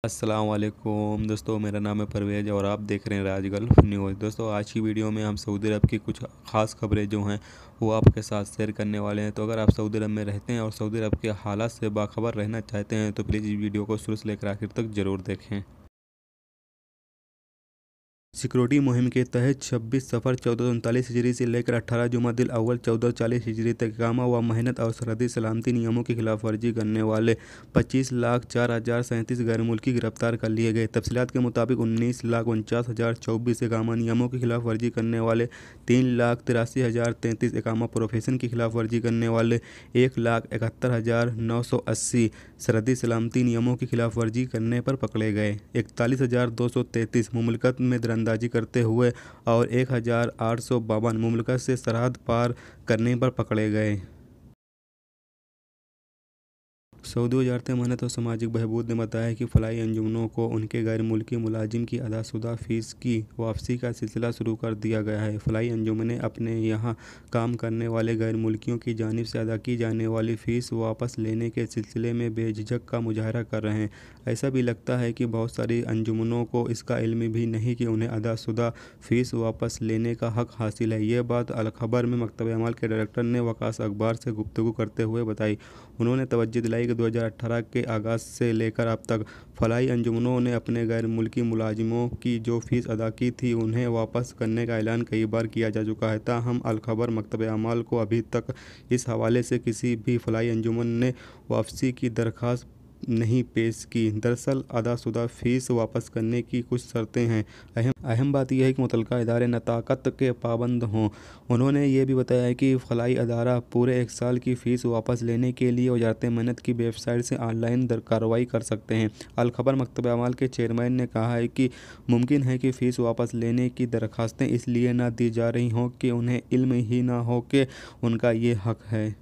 अस्सलाम वालेकुम दोस्तों, मेरा नाम है परवेज़ और आप देख रहे हैं राज गल्फ न्यूज़। दोस्तों, आज की वीडियो में हम सऊदी अरब की कुछ ख़ास खबरें जो हैं वो आपके साथ शेयर करने वाले हैं। तो अगर आप सऊदी अरब में रहते हैं और सऊदी अरब के हालात से बाखबर रहना चाहते हैं तो प्लीज़ इस वीडियो को शुरू से लेकर आखिर तक ज़रूर देखें। सिक्योरिटी मुहिम के तहत 26 सफ़र 1439 हिजरी से लेकर 18 जुमादिल अव्वल 1440 हिजरी तक इकामा व मेहनत और सरहदी सलामती नियमों की खिलाफ वर्जी करने वाले 25,04,037 गैर मुल्की गिरफ्तार कर लिए गए। तफसीलात के मुताबिक 19,49,024 इकामा नियमों की खिलाफ वर्जी करने वाले, 3,83,033 इकामा प्रोफेशन की खिलाफ वर्जी करने वाले, 1,71,980 सरहदी सलामती नियमों की खिलाफ वर्जी करने पर पकड़े गए। 41,233 मुमलकत में दरअंदाजी करते हुए और 1,852 मुमलकत से सरहद पार करने पर पकड़े गए। सऊदी वजारत मेहनत और सामाजिक बहबूद ने बताया कि फलाही अंजुमनों को उनके गैर मुल्की मुलाजिम की अदाशुदा फ़ीस की वापसी का सिलसिला शुरू कर दिया गया है। फलाही अंजुमनें अपने यहाँ काम करने वाले गैर मुल्कियों की जानिब से अदा की जाने वाली फ़ीस वापस लेने के सिलसिले में बेझिझक का मुजाहरा कर रहे हैं। ऐसा भी लगता है कि बहुत सारी अंजुमनों को इसका इल्म भी नहीं कि उन्हें अदाशुदा फ़ीस वापस लेने का हक़ हासिल है। ये बात अल-खबर में मकतब अमाल के डायरेक्टर ने वकास अखबार से गुफ्तगू करते हुए बताई। उन्होंने तवज्जो दिलाई कि 2018 के आगाज़ से लेकर अब तक फलाही अंजुमनों ने अपने गैर मुल्की मुलाजिमों की जो फ़ीस अदा की थी उन्हें वापस करने का ऐलान कई बार किया जा चुका है। ताहम अल-खबर मकतब अमाल को अभी तक इस हवाले से किसी भी फलाही अंजुमन ने वापसी की दरख्वास्त नहीं पेश की। दरअसल अदाशुदा फ़ीस वापस करने की कुछ शर्तें हैं। अहम बात यह है कि मुतल्लिका इदारे नताकत के पाबंद हों। उन्होंने ये भी बताया कि फलाही अदारा पूरे 1 साल की फ़ीस वापस लेने के लिए वजारत मेहनत की वेबसाइट से ऑनलाइन कार्रवाई कर सकते हैं। अल-खबर मकतब अमाल के चेयरमैन ने कहा है कि मुमकिन है कि फ़ीस वापस लेने की दरख्वास्तें इसलिए न दी जा रही हों कि उन्हें इल्म ही न हो कि उनका ये हक़ है।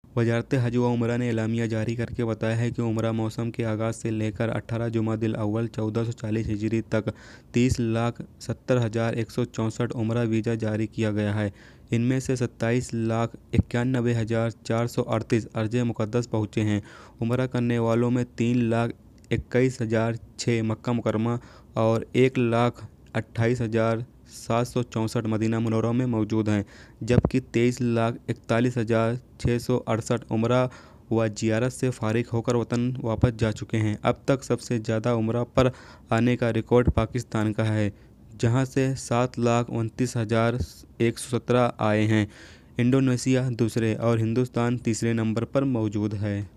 वजारत हज व उम्रा ने एलामिया जारी करके बताया है कि उम्रा मौसम के आगाज़ से लेकर 18 जुमादिल अव्वल 1440 हिजरी तक 30,70,164 उम्रा वीज़ा जारी किया गया है। इनमें से 27,91,438 अर्ज़ मुक़द्दस पहुँचे हैं। उम्रा करने वालों में 3,21,006 मक्का मुकर्रमा और 1,28,764 मदीना मुनव्वरा में मौजूद हैं, जबकि 23,41,668 उम्रा व ज़ियारत से फ़ारिग होकर वतन वापस जा चुके हैं। अब तक सबसे ज़्यादा उम्रा पर आने का रिकॉर्ड पाकिस्तान का है, जहां से 7,29,117 आए हैं। इंडोनेशिया दूसरे और हिंदुस्तान तीसरे नंबर पर मौजूद है।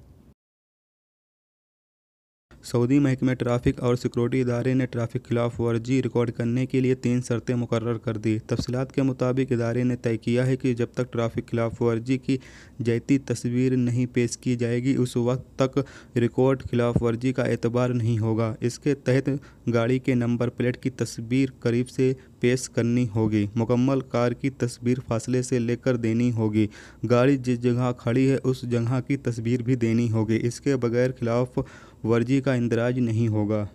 सऊदी महकमे ट्रैफ़िक और सिक्योरिटी इदारे ने ट्रैफ़िक खिलाफ वर्जी रिकॉर्ड करने के लिए 3 शर्तें मुकर्रर कर दी। तफसीलात के मुताबिक इदारे ने तय किया है कि जब तक ट्रैफ़िक खिलाफ वर्जी की ज़ाती तस्वीर नहीं पेश की जाएगी उस वक्त तक रिकॉर्ड खिलाफ वर्जी का एतबार नहीं होगा। इसके तहत गाड़ी के नंबर प्लेट की तस्वीर करीब से पेश करनी होगी। मुकम्मल कार की तस्वीर फासले से लेकर देनी होगी। गाड़ी जिस जगह खड़ी है उस जगह की तस्वीर भी देनी होगी। इसके बगैर खिलाफ वर्जी का इंदराज नहीं होगा।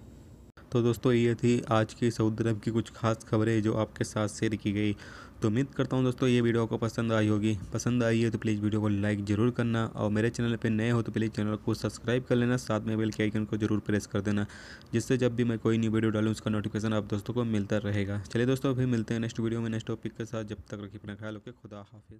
तो दोस्तों, ये थी आज की सऊदी अरब की कुछ खास खबरें जो आपके साथ शेयर की गई। तो उम्मीद करता हूँ दोस्तों ये वीडियो आपको पसंद आई होगी। पसंद आई है तो प्लीज़ वीडियो को लाइक ज़रूर करना और मेरे चैनल पे नए हो तो प्लीज़ चैनल को सब्सक्राइब कर लेना, साथ में बेल के आइकन को ज़रूर प्रेस कर देना, जिससे जब भी मैं कोई नई वीडियो डालूँ उसका नोटिफिकेशन आप दोस्तों को मिलता रहेगा। चलिए दोस्तों, फिर मिलते हैं नेक्स्ट वीडियो में नेक्स्ट टॉपिक के साथ। जब तक रखिए अपना ख्याल, ओके, खुदा हाफिज़।